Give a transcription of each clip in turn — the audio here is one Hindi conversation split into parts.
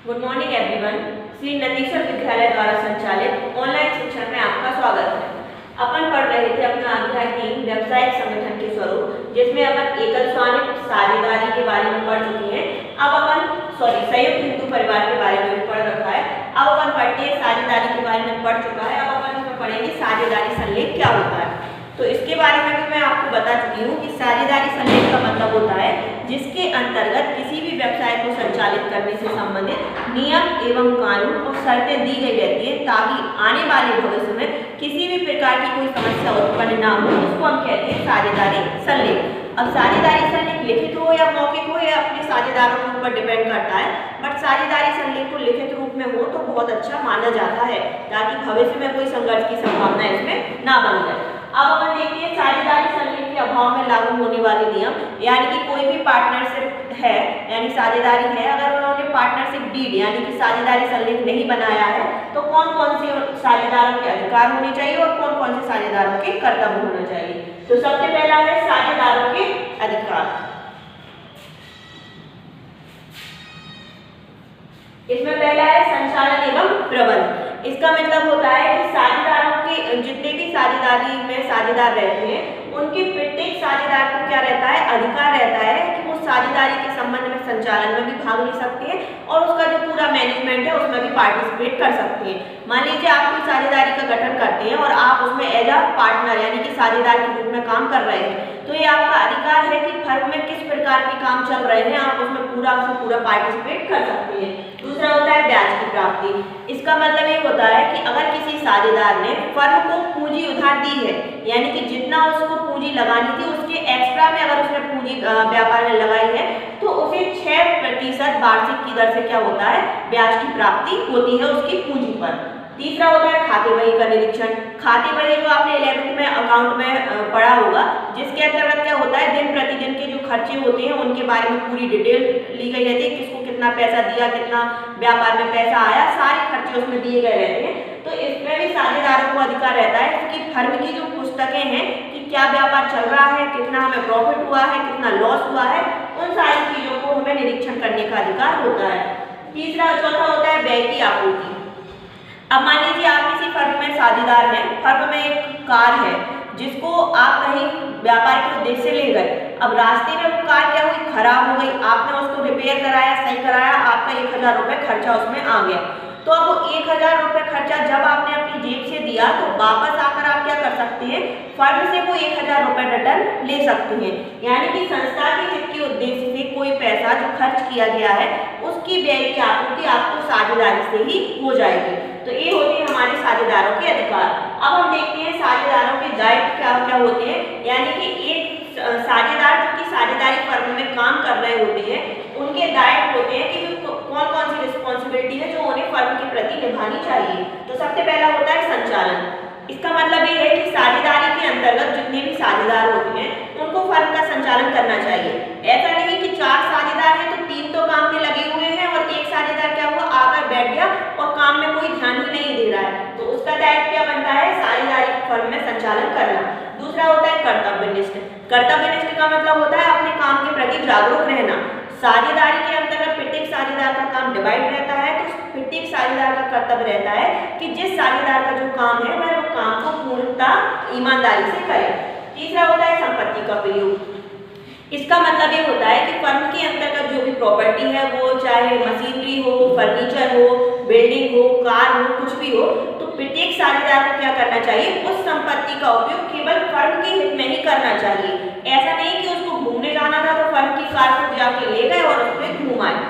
Good morning everyone. Shri Nandishwar विद्यालय द्वारा संचालित ऑनलाइन शिक्षण में आपका स्वागत है। अपन पढ़ रहे थे अपना अध्याय 3 व्यावसायिक संगठन के स्वरूप, जिसमें अपन एकल स्वामित्व साझेदारी के बारे में पढ़ चुके हैं। अब अपन संयुक्त हिंदू परिवार के बारे में पढ़ रखा है। अब अपन पढ़ते हैं साझेदारी के बारे में पढ़ चुका है। अब अपन इसमें पढ़ेंगे साझेदारी संलेख क्या होता है। तो इसके बारे में भी मैं आपको बता चुकी हूँ कि साझेदारी संलेख का मतलब होता है जिसके अंतर्गत किसी भी व्यवसाय को संचालित करने से संबंधित नियम एवं कानून और शर्तें दी गई रहती है ताकि आने वाले भविष्य में किसी भी प्रकार की कोई समस्या उत्पन्न ना हो। उसको हम कहते हैं साझेदारी संलेख। अब साझेदारी संलेख लिखित हो या मौखिक हो या अपने साझेदारों के ऊपर डिपेंड करता है, बट साझेदारी संलेख को लिखित रूप में हो तो बहुत अच्छा माना जाता है ताकि भविष्य में कोई संघर्ष की संभावना इसमें ना बन जाए। अब अपन देखते हैं साझेदारी संलेख के अभाव में लागू होने वाले नियम, यानी कि कोई भी पार्टनरशिप है यानी साझेदारी है, अगर उन्होंने पार्टनरशिप डीड यानी कि साझेदारी संलेख नहीं बनाया है तो कौन कौन से साझेदारों के अधिकार होने चाहिए और कौन कौन से साझेदारों के कर्तव्य होना चाहिए। तो सबसे पहला है साझेदारों के अधिकार। इसमें पहला है संचालन एवं प्रबंध। इसका मतलब होता है कि साझेदारों के जितने भी साझेदारी में साझेदार रहते हैं उनके प्रत्येक साझेदार को क्या रहता है, अधिकार रहता है कि वो साझेदारी के संबंध में संचालन में भी भाग ले सकते हैं और उसका जो पूरा मैनेजमेंट है उसमें भी पार्टिसिपेट कर सकते हैं। मान लीजिए आप कोई साझेदारी का गठन करते हैं और आप उसमें एज अ पार्टनर यानी कि साझेदार के रूप में काम कर रहे हैं, तो ये आपका अधिकार है कि फर्म में किस प्रकार के काम चल रहे हैं आप उसमें पूरा पार्टिसिपेट कर सकते हैं। दूसरा होता है ब्याज की प्राप्ति। इसका मतलब ये होता है कि अगर किसी साझेदार ने फर्म को पूंजी उधार दी है यानी कि जितना उसको पूंजी लगानी थी उसके एक्स्ट्रा में अगर उसने पूंजी व्यापार में लगाई है तो उसे 6% वार्षिक की दर से क्या होता है, ब्याज की प्राप्ति होती है उसकी पूंजी पर। तीसरा होता है खाते बही का निरीक्षण। खाते बही जो आपने 11th में अकाउंट में पढ़ा होगा, जिसके अंतर्गत क्या होता है दिन प्रतिदिन के जो खर्चे होते हैं उनके बारे में पूरी डिटेल ली गई रहती है, किसको कितना पैसा दिया, कितना व्यापार में पैसा आया, सारे खर्चे उसमें दिए गए रहते हैं। तो इसमें भी साझेदारों को अधिकार रहता है कि फर्म की जो पुस्तकें हैं कि क्या व्यापार चल रहा है, कितना हमें प्रॉफिट हुआ है, कितना लॉस हुआ है, उन सारी चीजों को हमें निरीक्षण करने का अधिकार होता है। चौथा होता है व्यय की आपूर्ति। अब मान लीजिए आप किसी फर्म में साझेदार हैं, फर्म में एक कार है जिसको आप कहीं व्यापार के उद्देश्य से ले गए। अब रास्ते में वो कार क्या हुई, खराब हो गई, आपने उसको रिपेयर कराया, सही कराया, आपका 1000 रुपये खर्चा उसमें आ गया। तो अब वो 1000 रुपये खर्चा जब आपने अपनी जेब से दिया तो वापस आकर आप क्या कर सकते हैं, फर्म से वो 1000 रुपये रिटर्न ले सकते हैं। यानी कि संस्था के हित के उद्देश्य से कोई पैसा जो खर्च किया गया है उसकी व्यय की आपूर्ति आपको साझेदारी से ही हो जाएगी। तो ये होते हैं हमारे साझेदारों के अधिकार। अब हम देखते हैं साझेदारों के दायित्व क्या क्या होते हैं, यानी कि एक साझेदार जो कि साझेदारी फर्म में काम कर रहे होते हैं उनके दायित्व होते हैं कि कौन कौन सी रिस्पॉन्सिबिलिटी है जो उन्हें फर्म के प्रति निभानी चाहिए। तो सबसे पहला होता है संचालन। इसका मतलब ये है कि साझेदारी के अंतर्गत जितने भी साझेदार होते हैं उनको फर्म का संचालन करना चाहिए। ऐसा नहीं कि 4 साझेदार हैं तो 3 तो काम में लगे हुए हैं और एक साझेदार क्या हुआ, आकर बैठ गया और काम में कोई ध्यान ही नहीं दे रहा है, तो उसका दायित्व क्या बनता है, साझेदारी फर्म में संचालन करना। दूसरा होता है कर्तव्यनिष्ठ। कर्तव्यनिष्ठ का मतलब होता है अपने काम के प्रति जागरूक रहना। साझेदारी के अंतर्गत प्रत्येक साझेदार का काम डिवाइड रहता है, तो प्रत्येक साझेदार का कर्तव्य रहता है कि जिस साझेदार का जो काम है वह वो काम को पूर्णतः ईमानदारी से करे। तीसरा होता है संपत्ति का प्रयोग। इसका मतलब ये होता है कि फर्म के अंतर्गत जो भी प्रॉपर्टी है वो चाहे मशीनरी हो, फर्नीचर हो, बिल्डिंग हो, कार हो, कुछ भी हो, तो प्रत्येक साझेदार को क्या करना चाहिए, उस संपत्ति का उपयोग केवल फर्म के हित में ही करना चाहिए। ऐसा नहीं कि उसको घूमने जाना था तो फर्म की कार को जाके ले गए और उसमें घूम आए।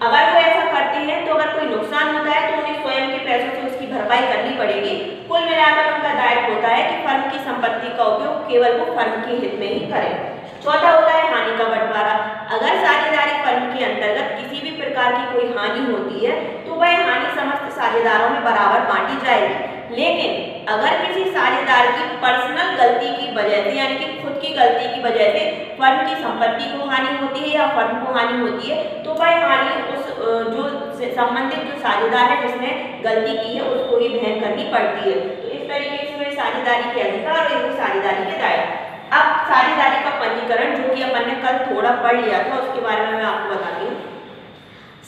अगर वो ऐसा करते हैं तो अगर कोई नुकसान होता है तो उन्हें स्वयं के पैसों से उसकी भरपाई करनी पड़ेगी। कुल मिलाकर उनका दायित्व होता है कि फर्म की संपत्ति का उपयोग केवल वो फर्म के हित में ही करें। चौथा होता है हानि का बंटवारा। अगर साझेदारी फर्म के अंतर्गत किसी भी प्रकार की कोई हानि होती है तो वह हानि समस्त साझेदारों में बराबर बांटी जाएगी। लेकिन अगर किसी साझेदार की पर्सनल गलती की वजह से यानी कि खुद की गलती की वजह से फर्म की संपत्ति को हानि होती है या फर्म को हानि होती है तो वह हानि उस जो संबंधित जो साझेदार है जिसने गलती की है उसको ही वहन करनी पड़ती है। तो इस तरीके से साझेदारी के अधिकार और साझेदारी के दायित्व। अब साझेदारी का पंजीकरण जो कि अपन ने कल थोड़ा पढ़ लिया था उसके बारे में मैं आपको बताती हूँ।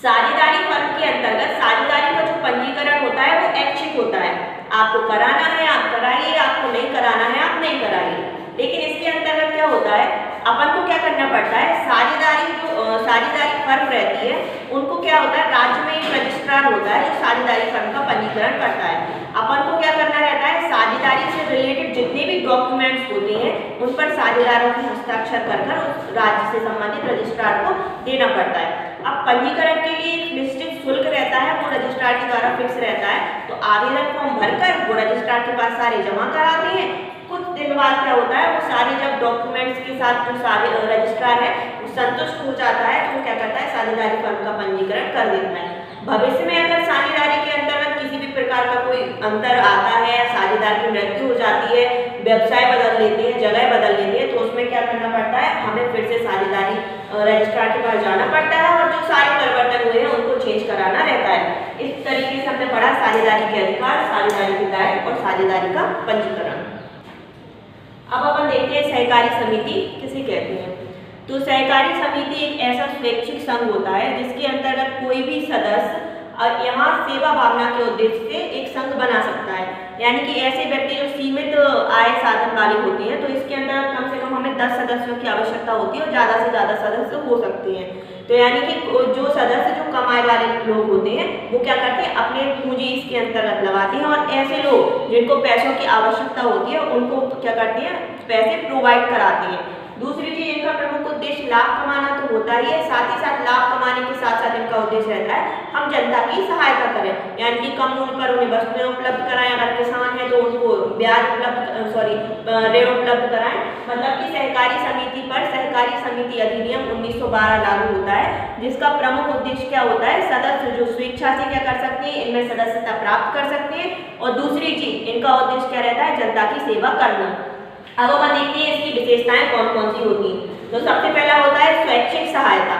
साझेदारी फर्म के अंतर्गत साझेदारी का जो पंजीकरण होता है वो ऐच्छिक होता है। आपको कराना है आप कराइए, आपको नहीं कराना है आप नहीं कराइए। लेकिन इसके अंतर्गत क्या होता है, अपन को क्या करना पड़ता है, साझेदारी फर्म रहती है उनको क्या होता है, राज्य में एक रजिस्ट्रार होता है जो साझेदारी फर्म का पंजीकरण करता है। अपन को क्या करना रहता है, साझेदारी से रिलेटेड जितने भी डॉक्यूमेंट्स होते हैं उन पर साझेदारों के हस्ताक्षर कर उस राज्य से संबंधित रजिस्ट्रार को देना पड़ता है। अब पंजीकरण के लिए एक निश्चित शुल्क रहता है, वो रजिस्ट्रार के द्वारा फिक्स रहता है। तो आवेदन फॉर्म भरकर वो रजिस्ट्रार के पास सारे जमा कराते हैं। कुछ दिन बाद क्या होता है, वो सारे जब डॉक्यूमेंट्स के साथ जो सारे रजिस्ट्रार है वो संतुष्ट हो जाता है तो वो क्या करता है, साझेदारी फर्म का पंजीकरण कर देता है। भविष्य में अगर साझेदारी के अंतर्गत किसी भी प्रकार का कोई अंतर आता है, साझेदार की मृत्यु हो जाती है, व्यवसाय बदल लेते हैं, जगह बदल लेते हैं, तो उसमें क्या करना पड़ता है, हमें फिर से साझेदारी रजिस्ट्रार के पास जाना पड़ता है और जो सारे परिवर्तन हुए हैं उनको चेंज कराना रहता है। इस तरीके से हमने पढ़ा साझेदारी के अधिकार, साझेदारी के दायरे और साझेदारी का पंजीकरण। अब अपन देखते हैं सहकारी समिति किसे कहते हैं। तो सहकारी समिति एक ऐसा स्वैच्छिक संघ होता है जिसके अंतर्गत कोई भी सदस्य यहाँ सेवा भावना के उद्देश्य से एक संघ बना सकता है। यानी कि ऐसे व्यक्ति जो सीमित आय साधन वाले होते हैं, तो इसके अंदर कम से कम हमें 10 सदस्यों की आवश्यकता होती है और ज़्यादा से ज़्यादा सदस्य हो सकते हैं। तो यानी कि जो सदस्य जो कमाए वाले लोग होते हैं वो क्या करते हैं, अपने पूंजी इसके अंतर्गत लगाते हैं और ऐसे लोग जिनको पैसों की आवश्यकता होती है उनको क्या करते हैं, पैसे प्रोवाइड कराते हैं। दूसरी चीज, इनका प्रमुख उद्देश्य लाभ कमाना तो होता ही है, साथ ही साथ लाभ कमाने के साथ साथ इनका उद्देश्य रहता है हम जनता की सहायता करें, यानी कि कम मूल्य पर उन्हें वस्तुएं उपलब्ध कराएं। अगर किसान है तो उनको ब्याज ऋण उपलब्ध कराएं। मतलब कि सहकारी समिति पर सहकारी समिति अधिनियम 1912 लागू होता है, जिसका प्रमुख उद्देश्य क्या होता है, सदस्य जो स्वेच्छा से क्या कर सकते हैं, इनमें सदस्यता प्राप्त कर सकते हैं। और दूसरी चीज, इनका उद्देश्य क्या रहता है, जनता की सेवा करना। अब अपन देखते हैं इसकी विशेषताएं कौन कौन सी होती हैं। तो सबसे पहला होता है स्वैच्छिक सहायता।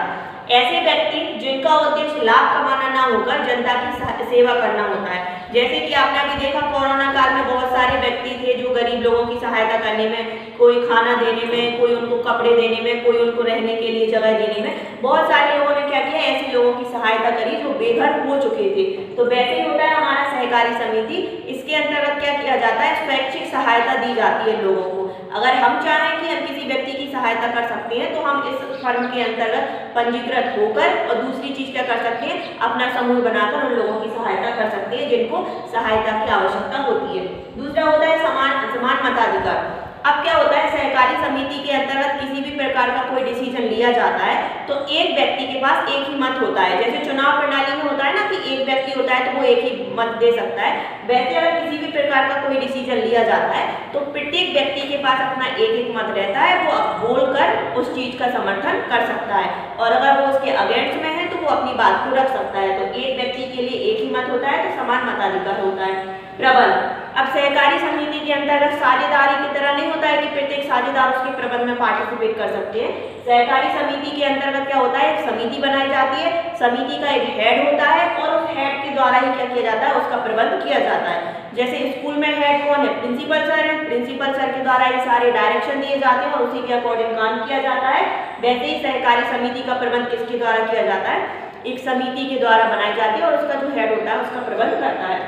ऐसे व्यक्ति जिनका उद्देश्य लाभ कमाना ना होकर जनता की सेवा करना होता है। जैसे कि आपने अभी देखा कोरोना काल में बहुत सारे व्यक्ति थे जो गरीब लोगों की सहायता करने में, कोई खाना देने में, कोई उनको कपड़े देने में, कोई उनको रहने के लिए जगह देने में, बहुत सारे लोगों ने क्या किया, ऐसे लोगों की सहायता करी जो बेघर हो चुके थे। तो वैसे ही होता है हमारा सहकारी समिति। इसके अंतर्गत क्या किया जाता है, स्वैच्छिक सहायता दी जाती है लोगों को। अगर हम चाहें कि हम किसी व्यक्ति की सहायता कर सकते हैं तो हम इस फर्म के अंतर्गत पंजीकृत होकर, और दूसरी चीज क्या कर सकते हैं, अपना समूह बनाकर उन लोगों की सहायता कर सकते हैं जिनको सहायता की आवश्यकता होती है। दूसरा होता है समान मताधिकार। अब क्या होता है, सहकारी समिति के अंतर्गत किसी भी प्रकार का कोई डिसीजन लिया जाता है तो एक व्यक्ति के पास एक ही मत होता है। जैसे चुनाव प्रणाली में होता है ना कि एक व्यक्ति होता है तो वो एक ही मत दे सकता है, वैसे अगर किसी भी प्रकार का कोई डिसीजन लिया जाता है तो प्रत्येक व्यक्ति के पास अपना एक मत रहता है, वो बोलकर उस चीज का समर्थन कर सकता है, और अगर वो उसके अगेंस्ट में है तो वो अपनी बात को रख सकता है। तो एक व्यक्ति के लिए एक ही मत होता है तो समान मताधिकार होता है। प्रबंध। अब सहकारी समिति के अंतर्गत साझेदारी की तरह नहीं होता है कि प्रत्येक साझेदार उसके प्रबंध में पार्टिसिपेट कर सकते हैं। सहकारी समिति के अंतर्गत क्या होता है, एक समिति बनाई जाती है, समिति का एक हेड होता है और उस हेड के द्वारा ही क्या किया जाता है, उसका प्रबंध किया जाता है। जैसे स्कूल में हेड कौन है, प्रिंसिपल सर है, प्रिंसिपल सर के द्वारा ये सारे डायरेक्शन दिए जाते हैं और उसी के अकॉर्डिंग काम किया जाता है। वैसे ही सहकारी समिति का प्रबंध किसके द्वारा किया जाता है, एक समिति के द्वारा बनाई जाती है और उसका जो हेड होता है उसका प्रबंध करता है।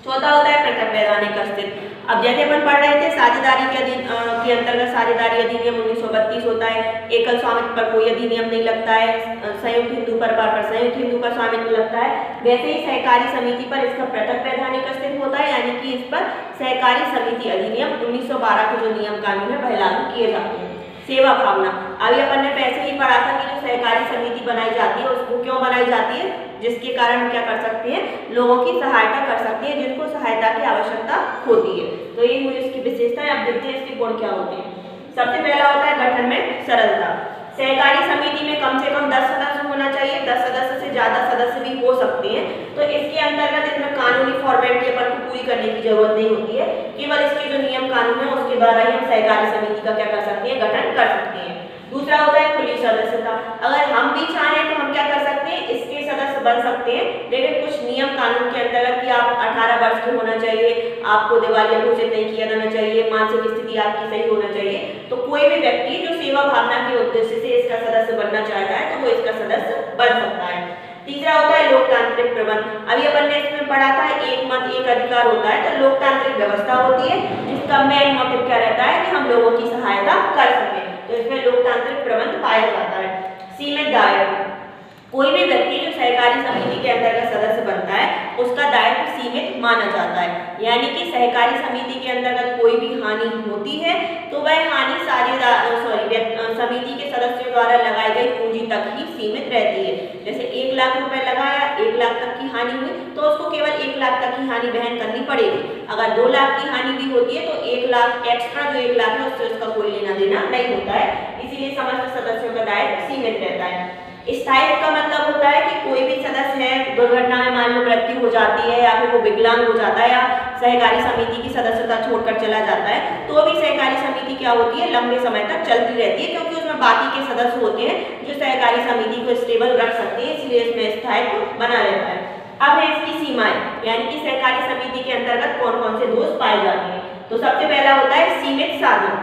चौथा होता है पृथक वैधानिक अस्तित्व। अब जैसे अपन पढ़ रहे थे साझेदारी के अंतर्गत साझेदारी अधिनियम 1932 होता है, एकल स्वामित्व पर कोई अधिनियम नहीं लगता है, संयुक्त हिंदू परिवार पर संयुक्त हिंदू का स्वामित्व लगता है। वैसे ही सहकारी समिति पर इसका पृथक वैधानिक अस्तित्व होता है, यानी कि इस पर सहकारी समिति अधिनियम 1912 के जो नियम कानून है वह लागू किए जाते हैं। सेवा भावना। अभी अपन ने पैसे ही पढ़ा था कि जो सहकारी समिति बनाई जाती है उसको क्यों बनाई जाती है, जिसके कारण हम क्या कर सकते हैं, लोगों की सहायता कर सकते हैं जिनको सहायता की आवश्यकता होती है। तो ये हुई इसकी विशेषताएं। अब देखते हैं इसके गुण क्या होते हैं। सबसे पहला होता है गठन में सरलता। सहकारी समिति में कम से कम 10 सदस्य होना चाहिए, 10 सदस्य से ज्यादा सदस्य भी हो सकते हैं। तो इसके अंतर्गत इसमें कानूनी फॉर्मेलिटी अपन को पूरी करने की जरूरत नहीं होती है, केवल इसके जो नियम कानून है उसके द्वारा ही हम सहकारी समिति का क्या कर सकते हैं, गठन कर सकते हैं। दूसरा होता है खुली सदस्यता। अगर हम भी चाहें तो हम क्या कर सकते हैं, इसके सदस्य बन सकते हैं, लेकिन कुछ नियम कानून के अंतर्गत कि आप 18 वर्ष के होना चाहिए, आपको दिवालिया घोषित नहीं किया जाना चाहिए, मानसिक स्थिति आपकी सही होना चाहिए। तो कोई भी व्यक्ति जो सेवा भावना के उद्देश्य से इसका सदस्य बनना चाहता है तो वो इसका सदस्य बन सकता है। तीसरा होता है लोकतांत्रिक प्रबंध। अभी अपन ने इसमें पढ़ा था एक मत एक अधिकार होता है, तो लोकतांत्रिक व्यवस्था होती है जिसका मेन मोटिव क्या रहता है कि हम लोगों की सहायता कर सके, तो इसमें लोकतांत्रिक प्रबंध पाया जाता है। सीमित दायित्व, कोई भी व्यक्ति जो सहकारी समिति के अंतर्गत सदस्य बनता है उसका दायित्व सीमित माना जाता है, यानी कि सहकारी समिति के अंतर्गत कोई भी हानि होती है तो वह हानि समिति के सदस्यों द्वारा लगाई गई पूंजी तक ही सीमित रहती है। जैसे 1 लाख रुपए लगाया, 1 लाख तक की हानि हुई तो उसको केवल 1 लाख तक की हानि वहन करनी पड़ेगी। अगर 2 लाख की हानि भी होती है तो 1 लाख एक्स्ट्रा जो 1 लाख है उससे उसका कोई लेना देना नहीं होता है, इसीलिए समस्त सदस्यों का दायित्व सीमित रहता है। स्थायित्व का मतलब होता है कि कोई भी सदस्य है दुर्घटना में मान लो मृत्यु हो जाती है या फिर वो विकलांग हो जाता है या सहकारी समिति की सदस्यता छोड़कर चला जाता है तो भी सहकारी समिति क्या होती है लंबे समय तक चलती रहती है, क्योंकि उसमें बाकी के सदस्य होते हैं जो सहकारी समिति को स्टेबल रख सकते हैं, इसलिए इसमें स्थायित्व बना रहता है। अब है इसकी सीमाएं, यानी कि सहकारी समिति के अंतर्गत कौन कौन से दोष पाए जाते हैं। तो सबसे पहला होता है सीमित साधन।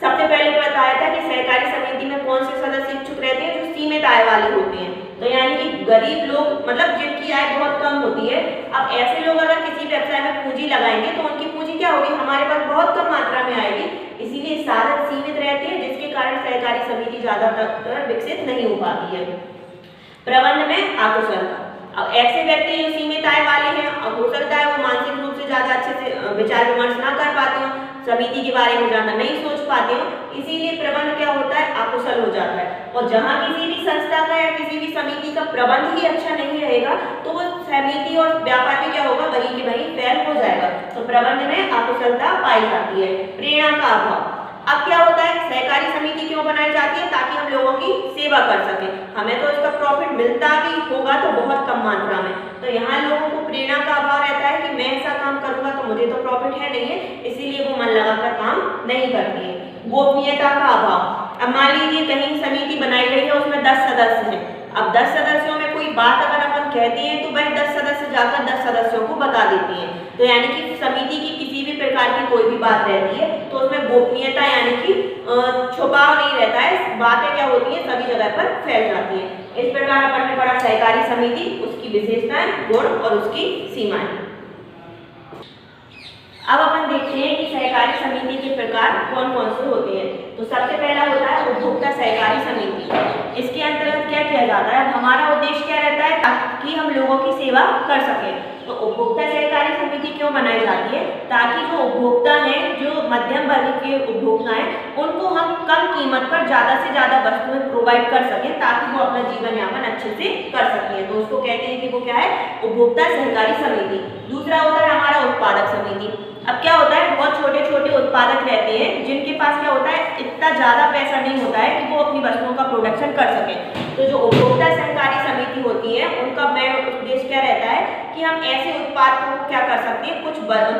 सबसे पहले बताया था कि सहकारी समिति में कौन से सदस्य इच्छुक रहते हैं जो सीमित आय वाले होते हैं, तो यानी कि गरीब लोग मतलब जिनकी आय बहुत कम होती है। अब ऐसे लोग अगर किसी व्यवसाय में पूंजी लगाएंगे तो उनकी पूंजी क्या होगी, हमारे पास बहुत कम मात्रा में आएगी, इसीलिए साधन सीमित रहते हैं जिसके कारण सहकारी समिति ज्यादातर विकसित नहीं हो पाती है। प्रबंध में आकुशलता, अब ऐसे व्यक्ति जो सीमित आय वाले हैं, अब हो सकता है वो मानसिक रूप से ज्यादा अच्छे से विचार विमर्श ना कर पाते हो, समिति के बारे में ज्यादा नहीं सोच पाते हो, इसीलिए प्रबंध क्या होता है अकुशल हो जाता है। और जहां किसी भी संस्था का या किसी भी समिति का प्रबंध ही अच्छा नहीं रहेगा तो वो समिति और व्यापार भी क्या होगा वहीं के वहीं फेल हो जाएगा। तो प्रबंध में अकुशलता पाई जाती है। प्रेरणा का अभाव, अब क्या होता है सहकारी समिति क्यों बनाई जाती है, ताकि हम लोगों की सेवा कर सके, हमें तो इसका प्रॉफिट मिलता भी होगा तो बहुत कम मात्रा में, तो यहाँ लोगों को प्रेरणा का अभाव रहता है कि मैं ऐसा काम करूंगा तो मुझे तो प्रॉफिट है नहीं है, इसीलिए वो मन लगाकर काम नहीं करती है। गोपनीयता का अभाव, अब मान लीजिए कहीं समिति बनाई गई है उसमें 10 सदस्य हैं, अब 10 सदस्यों में कोई बात अगर अपन कहते हैं तो वह 10 सदस्य जाकर 10 सदस्यों को बता देते हैं, तो यानी कि समिति की किसी भी प्रकार की कोई भी बात रहती है तो उसमें गोपनीयता यानी कि छुपाव नहीं रहता है, बातें क्या होती हैं सभी जगह पर फैल जाती हैं। इस प्रकार अपन ने पढ़ा सहकारी समिति, उसकी विशेषताएं, गुण और उसकी सीमाएं। अब अपन देखते हैं कि सहकारी समिति के प्रकार कौन कौन से होते हैं। तो सबसे पहला होता है उपभोक्ता सहकारी समिति। इसके अंतर्गत क्या किया जाता है, हमारा उद्देश्य क्या रहता है ताकि हम लोगों की सेवा कर सकें। तो उपभोक्ता सहकारी समिति क्यों बनाई जाती है, ताकि जो उपभोक्ता हैं जो मध्यम वर्ग के उपभोक्ता हैं उनको हम कम कीमत पर ज़्यादा से ज़्यादा वस्तुएं प्रोवाइड कर सकें ताकि वो अपना जीवन यापन अच्छे से कर सकें, तो उसको कहते हैं कि वो क्या है उपभोक्ता सहकारी समिति। दूसरा होता है हमारा उत्पादक समिति। अब क्या होता है बहुत छोटे छोटे उत्पादक रहते हैं जिनके पास क्या होता है इतना ज़्यादा पैसा नहीं होता है कि वो अपनी वस्तुओं का प्रोडक्शन कर सके, तो जो उपभोक्ता सहकारी समिति होती है उनका मेन उद्देश्य क्या रहता है कि हम ऐसे उत्पाद को क्या कर सकते हैं, कुछ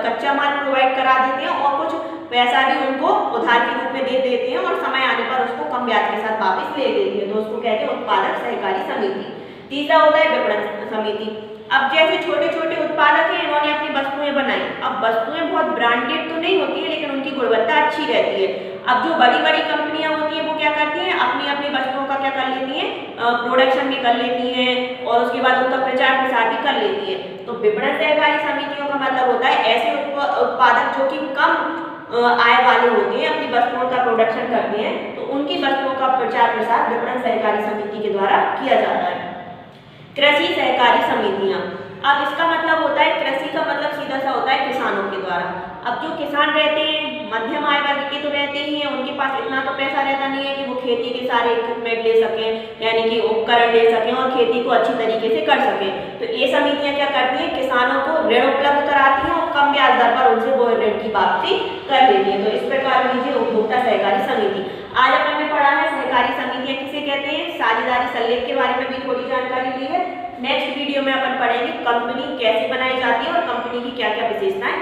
कच्चा माल प्रोवाइड करा देते हैं और कुछ पैसा भी उनको उधार के रूप में दे देते हैं और समय आने पर उसको कम ब्याज के साथ वापस ले देते हैं, तो उसको कहते हैं उत्पादक सहकारी समिति। तीसरा होता है विपणन समिति। अब जैसे छोटे छोटे उत्पादक हैं इन्होंने अपनी वस्तुएं बनाई, अब वस्तुएं बहुत ब्रांडेड तो नहीं होती है लेकिन उनकी गुणवत्ता अच्छी रहती है। अब जो बड़ी बड़ी कंपनियां होती हैं वो क्या करती हैं अपनी अपनी वस्तुओं का क्या कर लेती हैं प्रोडक्शन भी कर लेती हैं और उसके बाद उनका प्रचार प्रसार भी कर लेती है। तो विपणन सहकारी समितियों का मतलब होता है ऐसे उत्पादक जो कि कम आय वाले होते हैं अपनी वस्तुओं का प्रोडक्शन करते हैं, तो उनकी वस्तुओं का प्रचार प्रसार विपणन सहकारी समिति के द्वारा किया जाता है। कृषि सहकारी समितियां, अब इसका मतलब होता है कृषि का मतलब सीधा सा होता है किसानों के द्वारा। अब जो किसान रहते हैं मध्यम आय वर्ग के तो रहते ही हैं, उनके पास इतना तो पैसा रहता नहीं है कि वो खेती के सारे इक्विपमेंट ले सकें यानी कि उपकरण ले सकें और खेती को अच्छी तरीके से कर सकें, तो ये समितियां क्या करती हैं किसानों को ऋण उपलब्ध कराती हैं और कम ब्याज दर पर उनसे वो ऋण की वापसी कर देती है। तो इस प्रकार लीजिए उपभोक्ता सहकारी समिति। आज अपन ने पढ़ा है सहकारी समितियां किसे कहते हैं, साझेदारी सल्लेख के बारे में भी थोड़ी जानकारी ली है। नेक्स्ट वीडियो में अपन पढ़ेंगे कंपनी कैसे बनाई जाती है और कंपनी की क्या क्या विशेषताएं